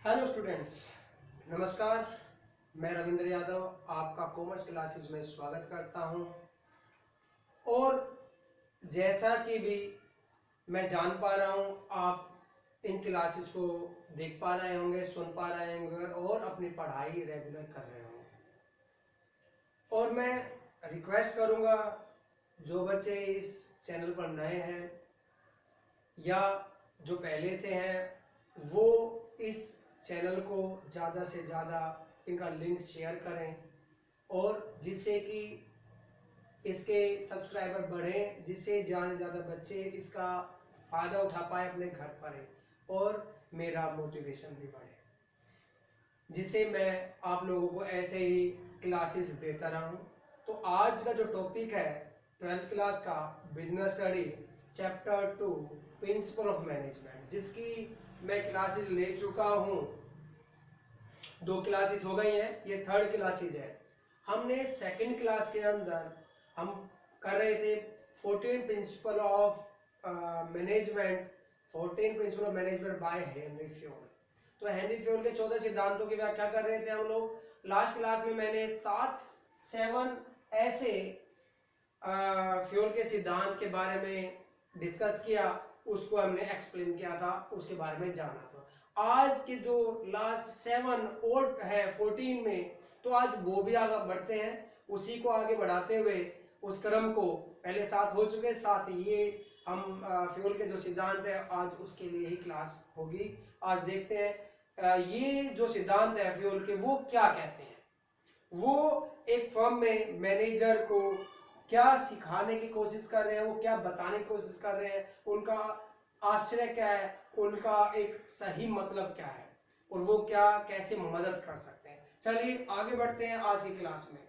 Hello students, नमस्कार। मैं रविंद्र यादव आपका कॉमर्स क्लासेस में स्वागत करता हूं। और जैसा कि भी मैं जान पा रहा हूं, आप इन क्लासेस को देख पा रहे होंगे, सुन पा रहे होंगे और अपनी पढ़ाई रेगुलर कर रहे होंगे। और मैं रिक्वेस्ट करूंगा, जो बच्चे इस चैनल पर नए हैं या जो पहले से हैं, वो इस चैनल को ज़्यादा से ज़्यादा इनका लिंक शेयर करें, और जिससे कि इसके सब्सक्राइबर बढ़ें, जिससे ज़्यादा से ज़्यादा बच्चे इसका फ़ायदा उठा पाए अपने घर पर और मेरा मोटिवेशन भी बढ़े, जिससे मैं आप लोगों को ऐसे ही क्लासेस देता रहूं। तो आज का जो टॉपिक है 12th क्लास का business study chapter 2 principal of management, जिसकी मैं क्लासेस ले चुका हूं। 2 क्लासेस हो गई हैं, ये 3rd क्लासेस है। हमने 2nd क्लास के अंदर हम कर रहे थे 14 principle of management 14 principle of management by Henry Fayol. तो हेनरी फ्योल के 14 सिद्धांतों की व्याख्या कर रहे थे हम लोग। लास्ट क्लास में मैंने 7 ऐसे फ्योल के सिद्धांत के बारे में डिस्कस किया, उसको हमने एक्सप्लेन किया था, उसके बारे में जाना था। आज के जो लास्ट 7 और है 14 में, तो आज वो भी आगे बढ़ते हैं, उसी को आगे बढ़ाते हुए उस क्रम को, पहले 7 हो चुके, 7 ये हम फ्यूल के जो सिद्धांत है आज उसके लिए ही क्लास होगी। आज देखते हैं ये जो सिद्धांत है फ्यूल के, वो क्या कहते हैं। वो एक फर्म में मैनेजर को क्या सिखाने की कोशिश कर रहे हैं, वो क्या बताने की कोशिश कर रहे हैं, उनका आश्रय क्या है, उनका एक सही मतलब क्या है, और वो क्या कैसे मदद कर सकते हैं। चलिए आगे बढ़ते हैं आज की क्लास में।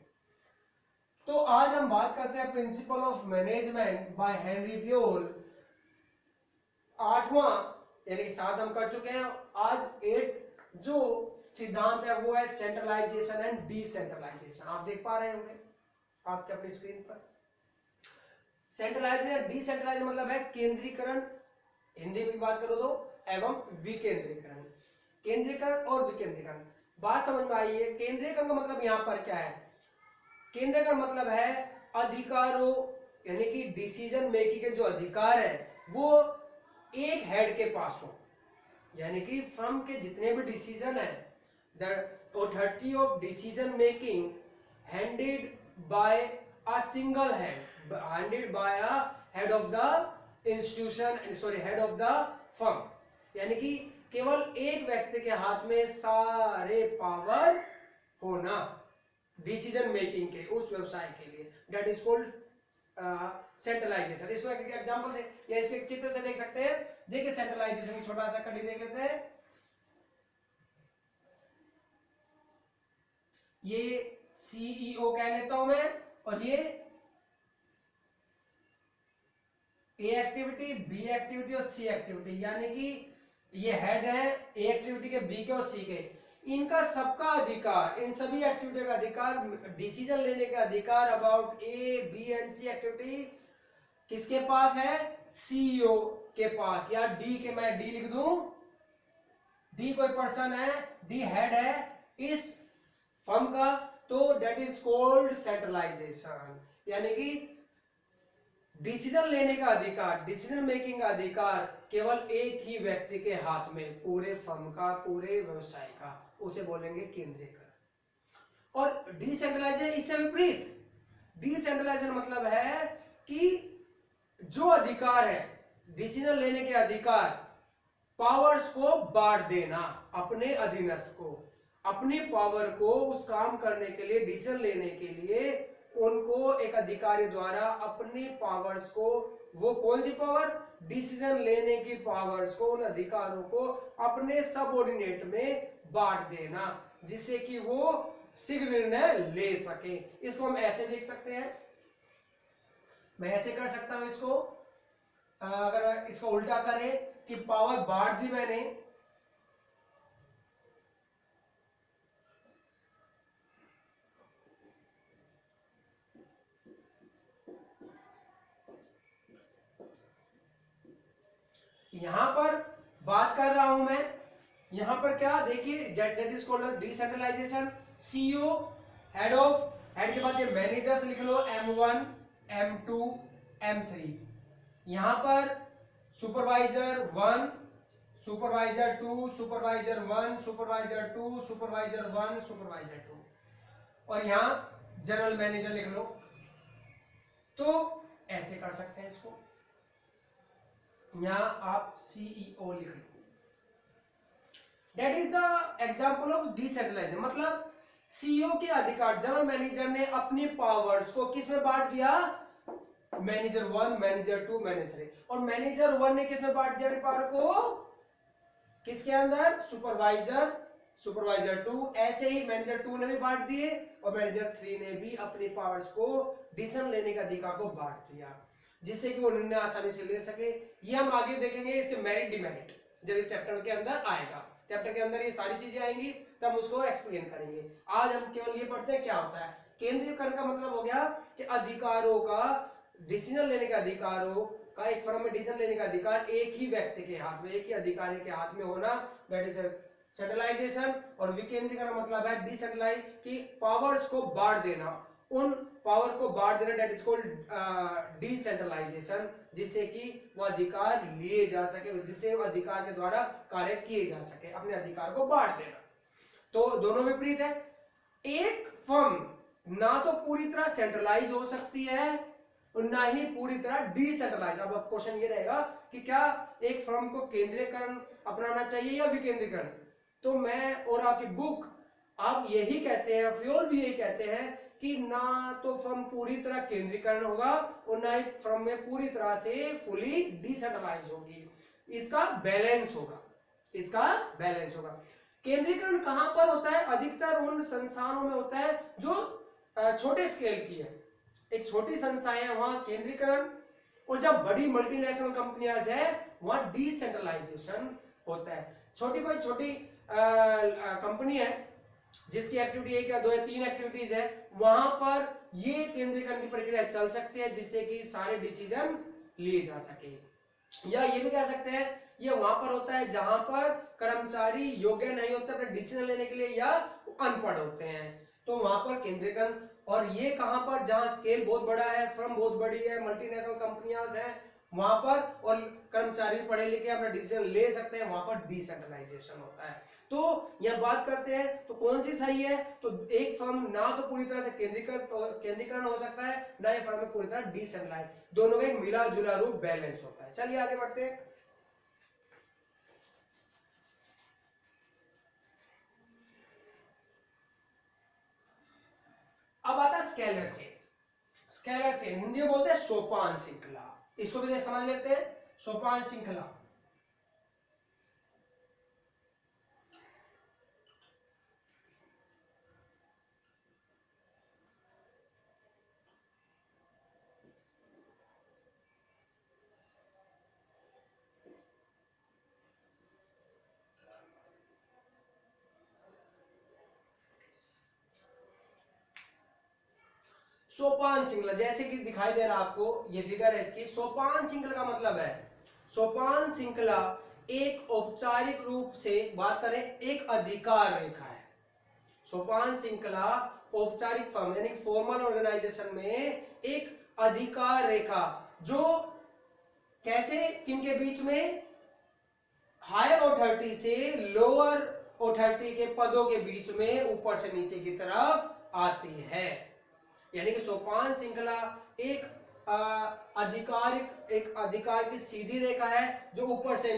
तो आज हम बात करते हैं principle of management by Henry Fayol. 8वां यानी 7 हम कर चुके हैं, आज 8th जो सिद्धांत है वो है सेंट्रलाइजेशन एंड डिसेंट्रलाइजेशन। आप देख पा रहे होंगे आपके अपनी स्क्रीन पर। सेंट्रलाइजेशन डिसेंट्रलाइजेशन मतलब है केंद्रीकरण, हिंदी में बात करो तो, एवं विकेंद्रीकरण। केंद्रीकरण और विकेंद्रीकरण, बात समझ में आई है। केंद्रीकरण का मतलब यहां पर क्या है? केंद्रीकरण मतलब है अधिकारों, यानी कि डिसीजन मेकिंग के जो अधिकार है वो एक हेड के पास हो, यानी कि फर्म के जितने भी डिसीजन है, the authority of decision making handed by a single head, handed by a head of the institution, sorry head of the firm, यानी कि केवल एक व्यक्ति के हाथ में सारे पावर होना डिसीजन मेकिंग के उस व्यवसाय के लिए, दैट इज कॉल्ड सेंट्रलाइजेशन। इसको एक एग्जांपल से या इसको एक चित्र से देख सकते हैं। देखिए सेंट्रलाइजेशन की छोटा सा कड़ी देख लेते हैं। ये सीईओ कह लेता हूं मैं, और ये ए एक्टिविटी, बी एक्टिविटी और सी एक्टिविटी, यानी कि ये हेड है ए एक्टिविटी के, बी के और सी के। इनका सबका अधिकार, इन सभी एक्टिविटी का अधिकार, डिसीजन लेने का अधिकार about A B and C activity किसके पास है? सीईओ के पास। या डी के, मैं डी लिख दूं, डी कोई पर्सन है, डी हेड है इस फर्म का, तो दैट इज कॉल्ड सेंट्रलाइजेशन, यानी कि डिसीजन लेने का अधिकार, डिसीजन मेकिंग का अधिकार केवल एक ही व्यक्ति के हाथ में, पूरे फर्म का, पूरे व्यवसाय का, उसे बोलेंगे केंद्रीकरण। और डिसेंट्रलाइजेशन इससे विपरीत, डिसेंट्रलाइजेशन मतलब है कि जो अधिकार है, डिसीजन लेने के अधिकार, पावर्स को बांट देना, अपने अधीनस्थ को, अपनी पावर को उस काम करने के लिए, डिसीजन लेने के लिए उनको एक अधिकारी द्वारा अपनी पावर्स को, वो कौन सी पावर? डिसीजन लेने की पावर्स को, उन अधिकारों को अपने सबऑर्डिनेट में बांट देना, जिससे कि वो शीघ्र निर्णय ले सके। इसको हम ऐसे देख सकते हैं, मैं ऐसे कर सकता हूं इसको, अगर इसको उल्टा करें कि पावर बांट दी मैंने, यहां पर बात कर रहा हूं मैं यहां पर क्या देखिए, that is called decentralisation. CEO head of, head के बाद ये मैनेजर्स लिख लो, M1 M2 M3। यहां पर supervisor 1, supervisor 2, supervisor 1, supervisor 2, supervisor 1, supervisor 2, और यहां जनरल मैनेजर लिख लो। तो ऐसे कर सकते हैं इसको, यहां आप सीईओ लिख लो। That is the example of decentralisation. मतलब सीईओ के अधिकार, जनरल मैनेजर ने अपनी पावर्स को किस में बांट दिया, मैनेजर 1, मैनेजर 2, मैनेजर 3। और मैनेजर 1 ने किस में बांट दिया अपनी पावर को, किसके अंदर, सुपरवाइजर, सुपरवाइजर 2। ऐसे ही मैनेजर 2 ने भी बांट दिए, और मैनेजर 3 ने भी अपनी पावर्स को डिसीजन लेने के अधिकार को बांट दिया, जिससे कि वो निर्णय आसानी से ले सके। ये हम आगे देखेंगे इसके मेरिट डिमेरिट जब इस चैप्टर के अंदर आएगा। चैप्टर के अंदर ये सारी चीजें आएंगी, तब उसको एक्सप्लेन करेंगे। आज हम केवल ये पढ़ते हैं क्या होता है केंद्रीयकरण का। मतलब हो गया कि अधिकारों का, डिसीजन लेने के अधिकारों का, एक फर्म में डिसीजन लेने का अधिकार एक ही व्यक्ति के हाथ में, एक ही अधिकारी के हाथ में होना, दैट इज सेंट्रलाइजेशन। और विकेंद्रीकरण मतलब है डिसेंट्रलाइज, की पावर्स को बांट देना, उन पावर को बांट देना, दैट इज कॉल्ड डिसेंट्रलाइजेशन, जिससे कि वो अधिकार लिए जा सके, जिससे वो अधिकार के द्वारा कार्य किए जा सके, अपने अधिकार को बांट देना। तो दोनों विपरीत है। एक फर्म ना तो पूरी तरह सेंट्रलाइज हो सकती है और ना ही पूरी तरह डिसेंट्रलाइज। अब क्वेश्चन ये रहेगा कि क्या एक फर्म को केंद्रीयकरण अपनाना चाहिए या विकेंद्रीकरण। तो मैं और आपकी बुक आप यही कहते हैं, फ्योल भी यही कहते हैं कि ना तो फर्म पूरी तरह केंद्रीकरण होगा और ना ही फर्म में पूरी तरह से फुली डिसेंट्रलाइज होगी। इसका बैलेंस होगा, इसका बैलेंस होगा। केंद्रीकरण कहां पर होता है, अधिकतर उन संस्थानों में होता है जो छोटे स्केल की है, एक छोटी संस्थाएं है वहां केंद्रीकरण, और जब बड़ी मल्टीनेशनल कंपनियां है वहां डिसेंट्रलाइजेशन होता है। छोटी कोई छोटी कंपनी है जिसकी एक्टिविटी एक या दो या तीन एक्टिविटीज है, वहां पर ये केंद्रीकरण की प्रक्रिया चल सकती है, जिससे कि सारे डिसीजन लिए जा सके। या ये भी कह सकते हैं ये वहां पर होता है जहां पर कर्मचारी योग्य नहीं होते अपने डिसीजन लेने के लिए या अनपढ़ होते हैं, तो वहां पर केंद्रीकरण। और ये कहां पर, जहां स्केल बहुत बड़ा है, फर्म बहुत बड़ी है, मल्टीनेशनल कंपनियां हैं वहां पर, और कर्मचारी पढ़े लिखे अपना डिसीजन ले सकते हैं, वहां पर डिसेंट्रलाइजेशन होता है। तो यह बात करते हैं तो कौन सी सही है, तो एक फर्म ना तो पूरी तरह से केंद्रीकरण हो सकता है, ना ये फर्म में पूरी तरह डिसेंट्रलाइज, दोनों का एक मिला जुला रूप बैलेंस होता है। चलिए आगे बढ़ते हैं। अब आता है scalar chain. Scalar chain Hindi में बोलते हैं सोपान श्रृंखला, इसको भी समझ लेते हैं, सोपान श्रृंखला। सोपान श्रृंखला जैसे कि दिखाई दे रहा है आपको, ये फिगर है इसकी। सोपान श्रृंखला का मतलब है, सोपान श्रृंखला एक औपचारिक रूप से बात करें एक अधिकार रेखा है। सोपान श्रृंखला औपचारिक फर्म यानी फॉर्मल ऑर्गेनाइजेशन में एक अधिकार रेखा, जो कैसे, किनके बीच में, हायर अथॉरिटी से लोअर अथॉरिटी के पदों के बीच में ऊपर से नीचे की तरफ आती है। यानी कि सोपान श्रृंखला एक आधिकारिक, एक अधिकार की सीधी रेखा है जो ऊपर से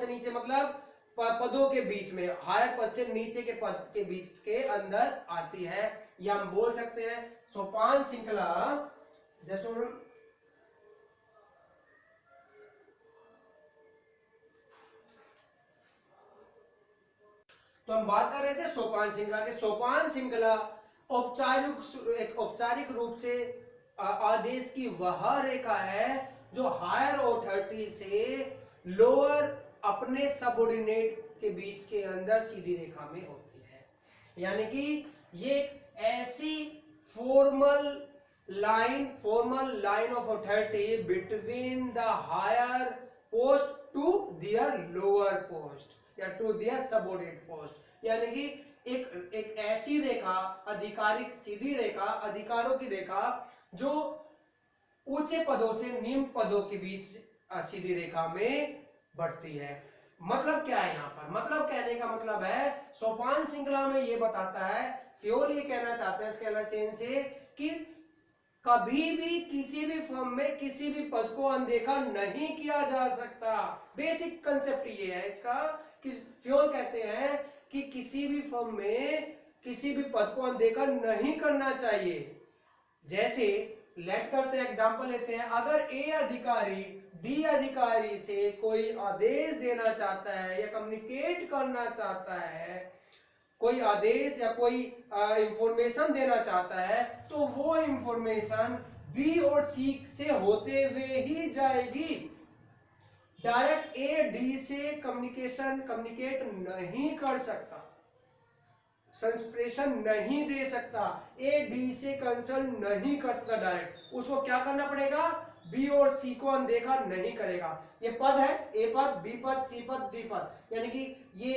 नीचे मतलब पदों के बीच में, हायर पद से नीचे के पद के बीच के अंदर आती है। या हम बोल सकते हैं सोपान श्रृंखला, जस्ट तो हम बात कर रहे थे सोपान श्रृंखला के। सोपान श्रृंखला एक औपचारिक रूप से आदेश की वह रेखा है जो हायर अथॉरिटी से लोअर अपने सबऑर्डिनेट के बीच के अंदर सीधी रेखा में होती है। यानी कि ये एक ऐसी formal line of authority between the higher post to their lower post, या टू देयर सबऑर्डिनेट पोस्ट। यानी कि एक ऐसी रेखा, आधिकारिक सीधी रेखा, अधिकारों की रेखा जो ऊंचे पदों से निम्न पदों के बीच सीधी रेखा में बढ़ती है। मतलब क्या है यहाँ पर, मतलब कहने का मतलब है सोपान श्रृंखला में ये बताता है, फ्योल ये कहना चाहते हैं स्केलर चेन से कि कभी भी किसी भी फॉर्म में किसी भी पद को अनदेखा नहीं किया जा सकता। बेसिक कंसेप्ट ये है इसका कि फ्योल कहते हैं कि किसी भी फॉर्म में किसी भी पद को अनदेखा नहीं करना चाहिए। जैसे लेट करते हैं, एग्जांपल लेते हैं, अगर ए अधिकारी डी अधिकारी से कोई आदेश देना चाहता है या कम्युनिकेट करना चाहता है, कोई आदेश या कोई इंफॉर्मेशन देना चाहता है, तो वो इंफॉर्मेशन बी और सी से होते हुए ही जाएगी। डायरेक्ट ए डी से कम्युनिकेट नहीं कर सकता, संप्रेषण नहीं दे सकता, ए डी से कंसल्ट नहीं कर सकता डायरेक्ट। उसको क्या करना पड़ेगा, बी और सी को अनदेखा नहीं करेगा। ये पद है, ए पद, बी पद, सी पद, डी पद, यानी कि ये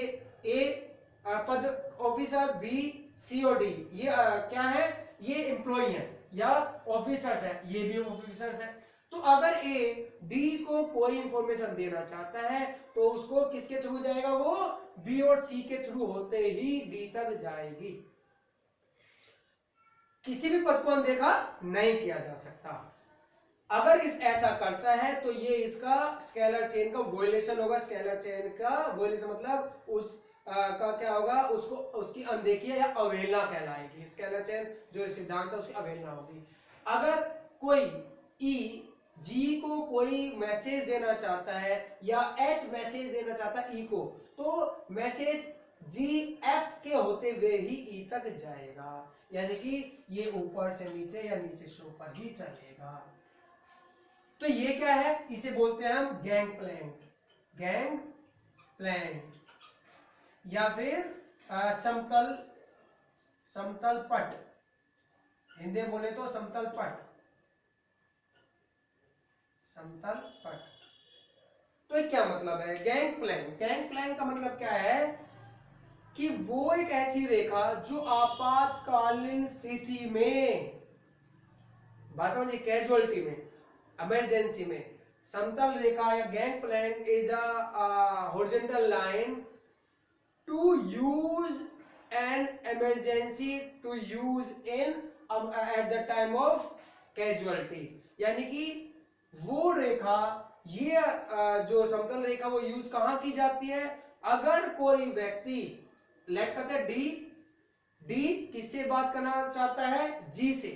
ए पद ऑफिसर, बी सी और डी, ये क्या है, ये एम्प्लॉय है या ऑफिसर्स है, ये भी ऑफिसर्स है। तो अगर ए डी को कोई इंफॉर्मेशन देना चाहता है तो उसको किसके थ्रू जाएगा, वो बी और सी के थ्रू होते ही डी तक जाएगी। किसी भी पद को अनदेखा नहीं किया जा सकता। अगर इस ऐसा करता है तो ये इसका स्केलर चेन का वोलेशन होगा। स्केलर चेन का वोलेशन मतलब उस का क्या होगा, उसको उसकी अनदेखी या अवहेलना कहलाएगी। स्केलर चेन जो सिद्धांत है उसकी अवहेलना होगी। अगर कोई ई जी को कोई मैसेज देना चाहता है या एच मैसेज देना चाहता है ई को, तो मैसेज जी एफ के होते हुए ही ई तक जाएगा, यानी कि ये ऊपर से नीचे या नीचे से ऊपर ही चलेगा। तो ये क्या है, इसे बोलते हैं हम गैंग प्लैंक, गैंग प्लैंक या फिर समतल पट, हिंदी बोले तो समतल पट, समतल पट। तो क्या मतलब है गैंग प्लैंक? गैंग प्लैंक का मतलब क्या है कि वो एक ऐसी रेखा जो आपातकालीन स्थिति में, बात समझिए, कैजुअलिटी में, इमरजेंसी में, समतल रेखा या gangplank is a horizontal line to use an emergency to use in at the time of casualty। यानी कि वो रेखा, ये जो समतल रेखा वो यूज कहां की जाती है, अगर कोई व्यक्ति, लेट करते हैं डी किससे बात करना चाहता है, जी से,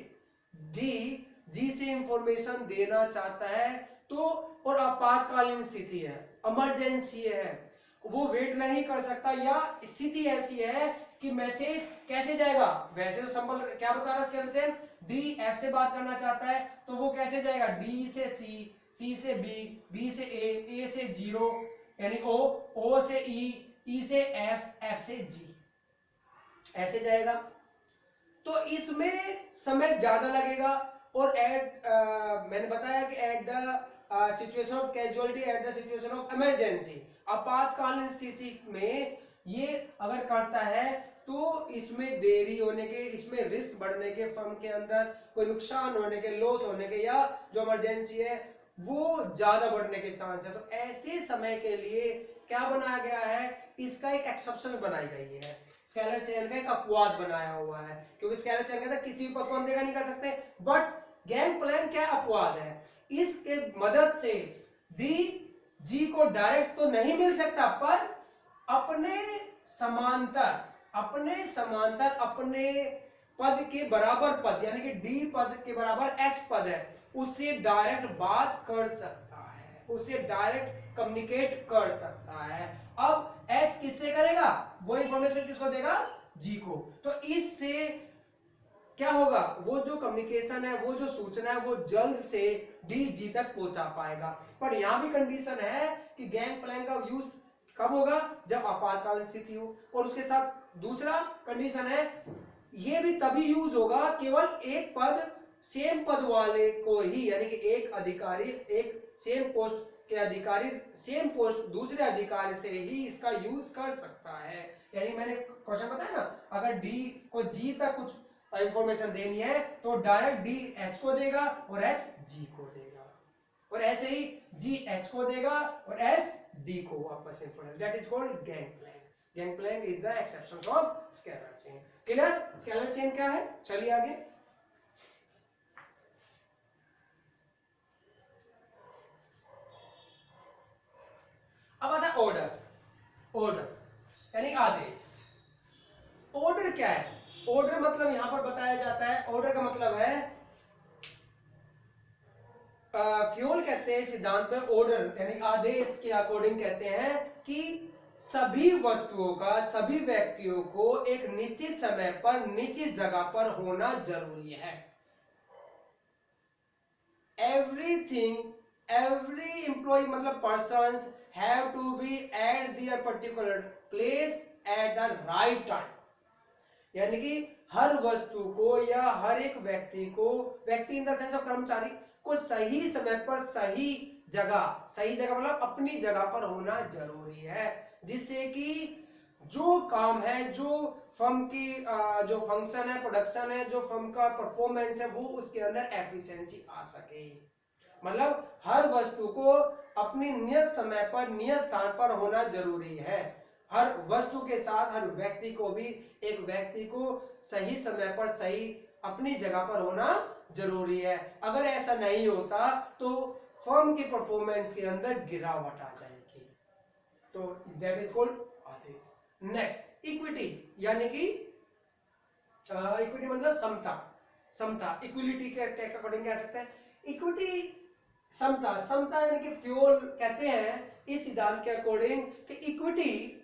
जी से इंफॉर्मेशन देना चाहता है, तो और आपातकालीन स्थिति है, इमरजेंसी है, वो वेट नहीं कर सकता, या स्थिति ऐसी है कि मैसेज कैसे जाएगा, वैसे तो सिंपल क्या बता रहा है इसके, डी एफ से बात करना चाहता है तो वो कैसे जाएगा, डी से सी, सी से बी, बी से ए से जीरो यानी ओ से ई से एफ, एफ से जी, ऐसे जाएगा। तो इसमें समय ज्यादा लगेगा और मैंने बताया कि at the situation of casualty, at the situation of emergency, आपातकालीन स्थिति में ये अगर करता है तो इसमें देरी होने के, इसमें रिस्क बढ़ने के, फर्म के अंदर कोई नुकसान होने के, लॉस होने के, या जो इमरजेंसी है वो ज्यादा बढ़ने के चांस है। तो ऐसे समय के लिए क्या बनाया गया है, इसका एक एक्सेप्शन बनाई गई है, स्केलर चेन का एक अपवाद बनाया हुआ है, क्योंकि स्केलर चेन कहता है किसी भी पद को अनदेखा नहीं कर सकते, बट गैंग प्लैंक क्या अपवाद है, इसके मदद से डी जी को डायरेक्ट तो नहीं मिल सकता, पर अपने समांतर अपने पद के बराबर पद, यानी कि डी पद के बराबर एच पद है, उससे डायरेक्ट बात कर सकता है, उससे डायरेक्ट कम्युनिकेट कर सकता है। अब एच किससे करेगा, वो इंफॉर्मेशन किसको देगा, जी को। तो इससे क्या होगा, वो जो कम्युनिकेशन है, वो जो सूचना है, वो जल्द से डी जी तक पहुंचा पाएगा। पर यहां भी कंडीशन है कि गैंग प्लैंक का यूज कब होगा, जब आपातकालीन स्थिति हो, और उसके साथ दूसरा कंडीशन है, ये भी तभी यूज होगा केवल एक पद, सेम पद वाले को ही, यानी कि एक अधिकारी, एक सेम पोस्ट के अधिकारी सेम पोस्ट दूसरे अधिकारी से ही इसका यूज कर सकता है। यानी मैंने क्वेश्चन बताया ना, अगर डी को जी तक कुछ इंफॉर्मेशन देनी है तो डायरेक्ट डी एच को देगा और एच जी को देगा, और ऐसे ही जी एच को देगा और एच डी को वापस information. That is called gangplank. Gangplank is the exception of scalar chain. Clear? Scalar chain क्या है? चलिए आगे। अब आता है ऑर्डर। ऑर्डर यानी आदेश। ऑर्डर क्या है? ऑर्डर मतलब यहां पर बताया जाता है, ऑर्डर का मतलब है फ्यूल कहते हैं सिद्धांत में ऑर्डर यानी आदेश के अकॉर्डिंग कहते हैं कि सभी वस्तुओं का सभी व्यक्तियों को एक निश्चित समय पर निश्चित जगह पर होना जरूरी है। एवरीथिंग एवरी एम्प्लॉय मतलब persons have to be at their particular place at the right time. यानी कि हर वस्तु को या हर एक व्यक्ति को, व्यक्ति इन द सेंस ऑफ कर्मचारी को सही समय पर सही जगह मतलब अपनी जगह पर होना जरूरी है, जिससे कि जो काम है, जो फर्म की जो फंक्शन है, प्रोडक्शन है, जो फर्म का परफॉर्मेंस है, वो उसके अंदर एफिशिएंसी आ सके। मतलब हर वस्तु को अपनी नियत समय पर नियत स्थान पर होना जरूरी है। हर वस्तु के साथ हर व्यक्ति को भी, एक व्यक्ति को सही समय पर सही अपनी जगह पर होना जरूरी है। अगर ऐसा नहीं होता तो फर्म की परफॉर्मेंस के अंदर गिरावट आ जाएगी। तो दैट इज कॉल्ड आदेश। नेक्स्ट इक्विटी, यानी कि इक्विटी मतलब समता। समता इक्विलिटी के अकॉर्डिंग कह सकते हैं। इक्विटी समता यानी कि फ्यूल कहते हैं इस सिद्धांत के अकॉर्डिंग कि इक्विटी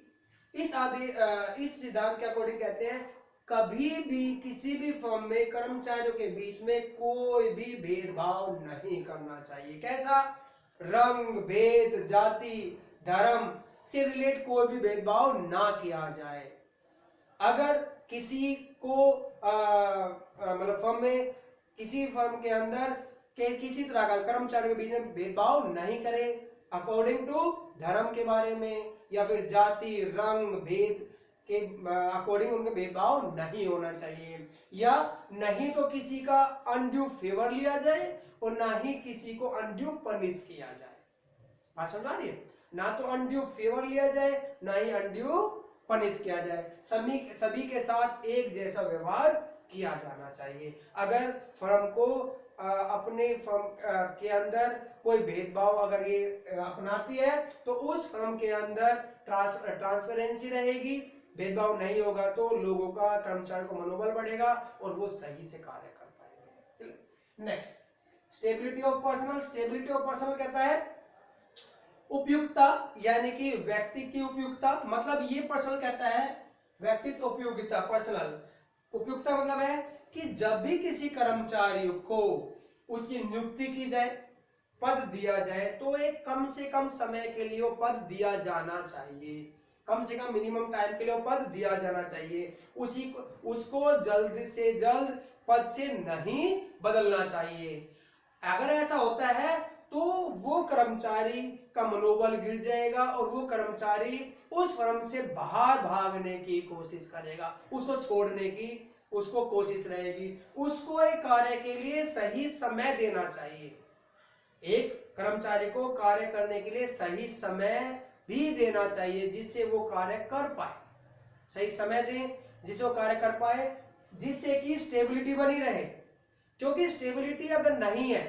इस सिद्धांत के अकॉर्डिंग कहते हैं कभी भी किसी भी फर्म में कर्मचारियों के बीच में कोई भी भेदभाव नहीं करना चाहिए। कैसा? रंग, भेद, जाति, धर्म से रिलेट कोई भी भेदभाव ना किया जाए। अगर किसी को मतलब फर्म में, किसी फर्म के अंदर किसी तरह का कर्मचारियों के बीच में भेदभाव नहीं करें अकॉर्डिंग टू धर्म के बारे में या फिर जाति, रंग, भेद के अकॉर्डिंग उनके भेदभाव नहीं होना चाहिए। या नहीं तो किसी का अनड्यू फेवर लिया जाए और ना ही किसी को अनड्यू पनिश किया जाए। बात समझ आ रही है? ना तो अनड्यू फेवर लिया जाए, ना ही अनड्यू पनिश किया जाए। सभी के साथ एक जैसा व्यवहार किया जाना चाहिए। अगर फर्म को अपने फर्म के अंदर कोई भेदभाव अगर ये अपनाती है तो उस फर्म के अंदर ट्रांसपेरेंसी रहेगी, भेदभाव नहीं होगा तो लोगों का, कर्मचारी को मनोबल बढ़ेगा और वो सही से कार्य कर पाएंगे। Next stability of personal. Stability of personal कहता है उपयुक्तता, यानी कि व्यक्ति की उपयुक्तता। मतलब ये पर्सनल कहता है व्यक्तित्व उपयोगिता। पर्सनल उपयुक्तता मतलब है कि जब भी किसी कर्मचारी को उसकी नियुक्ति की जाए, पद दिया जाए, तो एक कम से कम समय के लिए वो पद दिया जाना चाहिए। कम से कम मिनिमम टाइम के लिए वो पद दिया जाना चाहिए। उसको जल्द से जल्द पद से नहीं बदलना चाहिए। अगर ऐसा होता है तो वो कर्मचारी का मनोबल गिर जाएगा और वो कर्मचारी उस फर्म से बाहर भागने की कोशिश करेगा, उसको छोड़ने की उसको कोशिश रहेगी। उसको एक कार्य के लिए सही समय देना चाहिए। एक कर्मचारी को कार्य करने के लिए सही समय भी देना चाहिए जिससे वो कार्य कर पाए। सही समय दें जिससे वो कार्य कर पाए, जिससे कि स्टेबिलिटी बनी रहे। क्योंकि स्टेबिलिटी अगर नहीं है,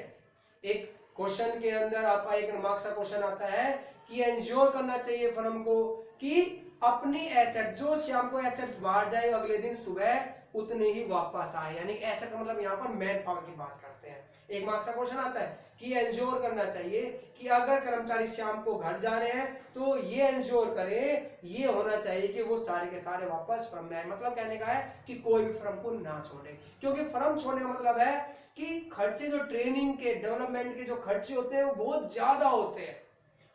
एक क्वेश्चन के अंदर आपका एक मार्क्स का क्वेश्चन आता है कि एंश्योर करना चाहिए फर्म को कि अपनी एसेट, जो शाम को एसेट्स बाहर जाए अगले दिन सुबह उतने ही वापस आए। यानी एसेट का मतलब यहाँ पर मैन पावर की बात करते हैं। एक मार्क्स का क्वेश्चन आता है कि एंश्योर करना चाहिए कि अगर कर्मचारी शाम को घर जा रहे हैं तो ये एंश्योर करें, ये होना चाहिए कि वो सारे के सारे वापस फर्म में आए। मतलब कहने का है कि कोई भी फर्म को ना छोड़े, क्योंकि फर्म छोड़ने का मतलब है कि खर्चे, जो ट्रेनिंग के, डेवलपमेंट के जो खर्चे होते हैं वो बहुत ज्यादा होते हैं।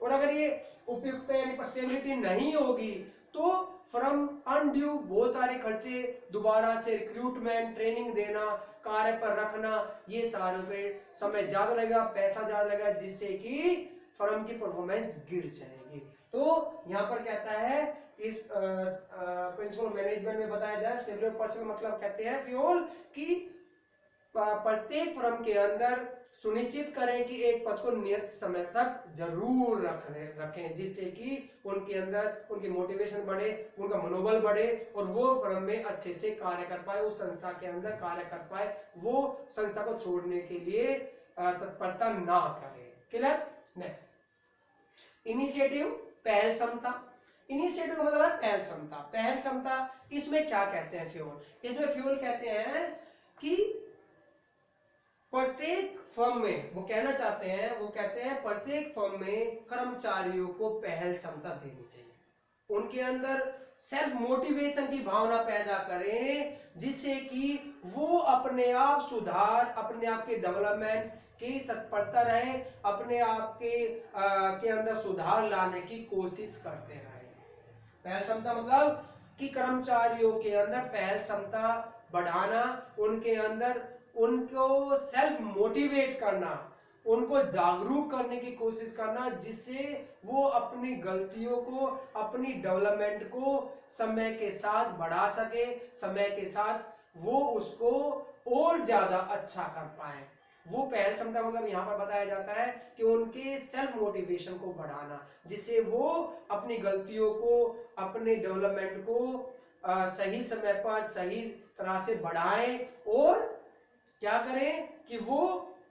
और अगर ये उपयुक्त यानी स्टेबिलिटी नहीं होगी तो फर्म अनड्यू बहुत सारे खर्चे, दोबारा से रिक्रूटमेंट, ट्रेनिंग देना, कार्य पर रखना, ये सारे पे समय ज्यादा लगेगा, पैसा ज्यादा लगेगा, जिससे कि फर्म की परफॉर्मेंस गिर जाएगी। तो यहाँ पर कहता है इस प्रिंसिपल मैनेजमेंट में बताया जाए, स्टेबल पर्सन मतलब कहते हैं फ्यूल कि प्रत्येक फर्म के अंदर सुनिश्चित करें कि एक पद को नियत समय तक जरूर रखें, जिससे कि उनके अंदर उनकी मोटिवेशन बढ़े, उनका मनोबल बढ़े और वो फर्म में अच्छे से कार्य कर पाए, उस संस्था के अंदर कार्य कर पाए, वो संस्था को छोड़ने के लिए तत्परता ना करे। क्लियर? नेक्स्ट, इनिशिएटिव, पहल क्षमता। इनिशिएटिव का मतलब है पहल क्षमता। पहल क्षमता इसमें क्या कहते हैं फ्यूल? इसमें फ्यूल कहते हैं कि प्रत्येक फर्म में, वो कहना चाहते हैं, वो कहते हैं प्रत्येक फर्म में कर्मचारियों को पहल क्षमता देनी चाहिए, उनके अंदर सेल्फ मोटिवेशन की भावना पैदा करें, जिससे कि वो अपने आप सुधार, अपने आप के डेवलपमेंट की तत्परता रहे, अपने आप के अंदर सुधार लाने की कोशिश करते रहे। पहल क्षमता मतलब कि कर्मचारियों के अंदर पहल क्षमता बढ़ाना, उनके अंदर उनको सेल्फ मोटिवेट करना, उनको जागरूक करने की कोशिश करना, जिससे वो अपनी गलतियों को, अपनी डेवलपमेंट को समय के साथ बढ़ा सके, समय के साथ वो उसको और ज्यादा अच्छा कर पाए। वो पहल क्षमता मतलब यहाँ पर बताया जाता है कि उनके सेल्फ मोटिवेशन को बढ़ाना, जिससे वो अपनी गलतियों को, अपने डेवलपमेंट को सही समय पर सही तरह से बढ़ाएं और क्या करें कि वो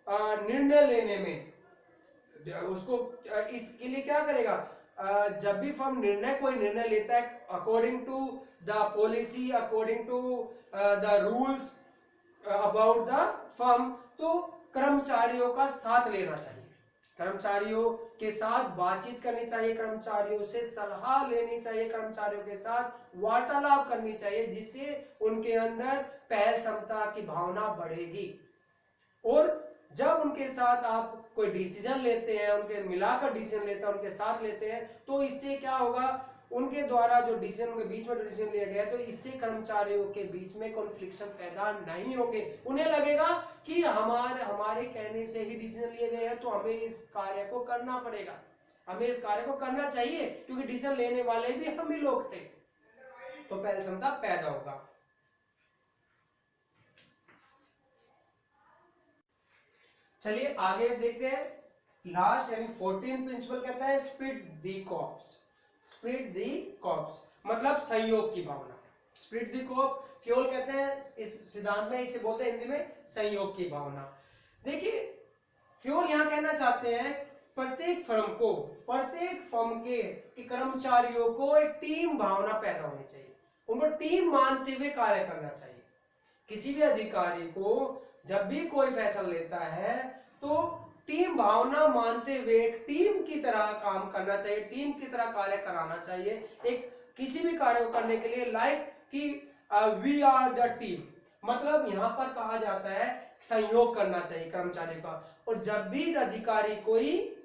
निर्णय लेने में उसको, इसके लिए क्या करेगा, जब भी फर्म कोई निर्णय लेता है according to the policy, according to the rules about the firm, तो कर्मचारियों का साथ लेना चाहिए, कर्मचारियों के साथ बातचीत करनी चाहिए, कर्मचारियों से सलाह लेनी चाहिए, कर्मचारियों के साथ वार्तालाप करनी चाहिए, जिससे उनके अंदर पहल क्षमता की भावना बढ़ेगी। और जब उनके साथ आप कोई डिसीजन लेते हैं, उनके मिलाकर डिसीजन लेते हैं, उनके साथ लेते हैं, तो इससे क्या होगा, उनके द्वारा जो डिसीजन, उनके बीच में डिसीजन लिया गया, तो इससे कर्मचारियों के बीच में कॉन्फ्लिक्शन पैदा नहीं होंगे। उन्हें लगेगा कि हमारे कहने से ही डिसीजन लिए गए हैं, तो हमें इस कार्य को करना पड़ेगा, हमें इस कार्य को करना चाहिए, क्योंकि डिसीजन लेने वाले भी हम ही लोग थे। तो पहल क्षमता पैदा होगा। चलिए आगे देखते हैं। लास्ट यानी 14 प्रिंसिपल कहता है स्प्रिट दी कॉर्प्स। स्प्रिट दी कॉर्प्स मतलब संयोग की भावना। स्प्रिट दी कॉर्प फ्यूल कहते हैं इस सिद्धांत में, इसे बोलते हैं हिंदी में संयोग की भावना। देखिए फ्यूल यहां कहना चाहते हैं प्रत्येक फर्म के कर्मचारियों को एक टीम भावना पैदा होनी चाहिए, उनको टीम मानते हुए कार्य करना चाहिए। किसी भी अधिकारी को जब भी कोई फैसला लेता है तो टीम भावना मानते हुए एक टीम की तरह काम करना चाहिए, टीम की तरह कार्य कराना चाहिए। एक किसी भी कार्य को करने के लिए लाइक कि वी आर द टीम, मतलब यहां पर कहा जाता है सहयोग करना चाहिए कर्मचारियों का। और जब भी अधिकारी कोई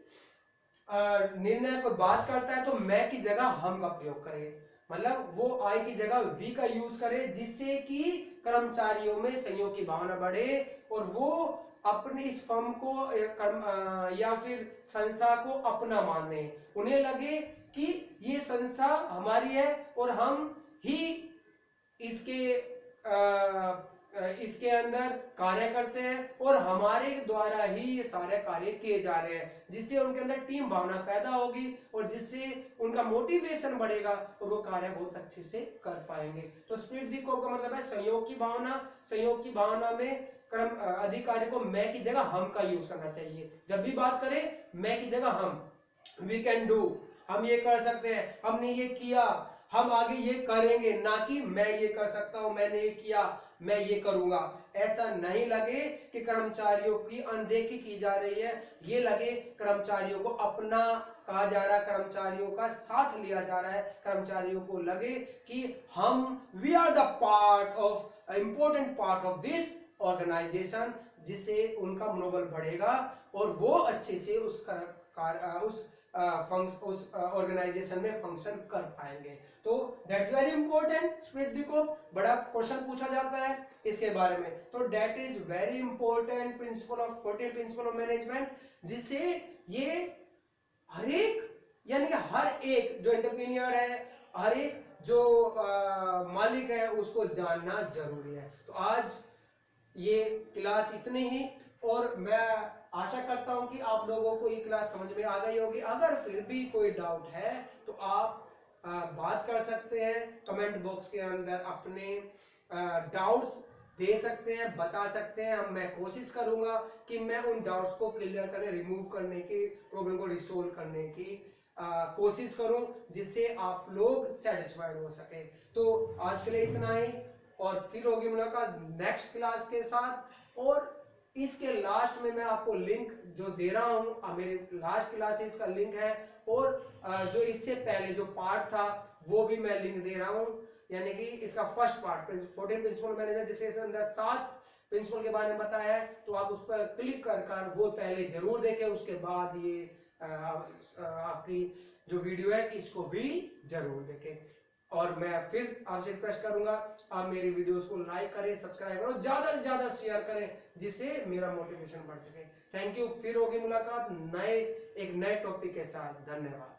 निर्णय को बात करता है तो मैं की जगह हम का प्रयोग करे, मतलब वो आई की जगह वी का यूज करे, जिससे कि कर्मचारियों में सहयोग की भावना बढ़े और वो अपने इस फर्म को या फिर संस्था को अपना माने, उन्हें लगे कि ये संस्था हमारी है और हम ही इसके अंदर कार्य करते हैं और हमारे द्वारा ही ये सारे कार्य किए जा रहे हैं, जिससे उनके अंदर टीम भावना पैदा होगी और जिससे उनका मोटिवेशन बढ़ेगा और वो कार्य बहुत अच्छे से कर पाएंगे। तो स्पिरिट दी कॉर्प का मतलब है सहयोग की भावना। सहयोग की भावना में अधिकारी को मैं की जगह हम का यूज करना चाहिए। जब भी बात करें मैं की जगह हम, वी कैन डू, हम ये कर सकते हैं, हमने ये किया, हम आगे ये करेंगे, ना कि मैं ये कर सकता हूं, मैंने ये किया, मैं ये करूंगा। ऐसा नहीं लगे कि कर्मचारियों की अनदेखी की जा रही है, ये लगे कर्मचारियों को अपना कहा जा रहा है, कर्मचारियों का साथ लिया जा रहा है, कर्मचारियों को लगे कि हम we are the part of important part of this organisation, जिससे उनका मनोबल बढ़ेगा और वो अच्छे से उस उस ऑर्गेनाइजेशन में फंक्शन कर पाएंगे। तो that's very important. Split the cope बड़ा क्वेश्चन पूछा जाता है इसके बारे में। तो that is very important principle of 14 principle of management, जिससे ये हर एक यानी कि हर एक जो एंटरप्रेन्योर है, हर एक जो मालिक है, उसको जानना जरूरी है। तो आज ये क्लास इतनी ही, और मैं आशा करता हूं कि आप लोगों को ये क्लास समझ में आ गई होगी। अगर फिर भी कोई डाउट है तो आप बात कर सकते हैं कमेंट बॉक्स के अंदर, अपने डाउट्स दे सकते हैं, बता सकते हैं। हम मैं कोशिश करूंगा कि मैं उन डाउट्स को क्लियर करने, रिमूव करने की, प्रॉब्लम को रिसोल्व करने की कोशिश करूं, जिससे आप लोग सेटिस्फाइड हो सके। तो आज के लिए इतना ही, और फिर होगी मुलाकात नेक्स्ट क्लास के साथ। और इसके लास्ट में मैं आपको लिंक जो दे रहा हूं, मेरे लास्ट क्लासेस का लिंक है, और जो इससे पहले जो पार्ट था वो भी मैं लिंक दे रहा हूं। यानी कि इसका फर्स्ट पार्ट 14 प्रिंसिपल मैनेजमेंट, जिसके अंदर 7 प्रिंसिपल के बारे में बताया है, तो आप उस पर क्लिक कर वो पहले जरूर देखें। उसके बाद ये आपकी जो वीडियो है इसको भी जरूर देखें। और मैं फिर आपसे रिक्वेस्ट करूंगा, आप मेरी वीडियोस को लाइक करें, सब्सक्राइब करें, ज्यादा से ज्यादा शेयर करें, जिससे मेरा मोटिवेशन बढ़ सके। Thank you. फिर होगी मुलाकात एक नए टॉपिक के साथ। धन्यवाद।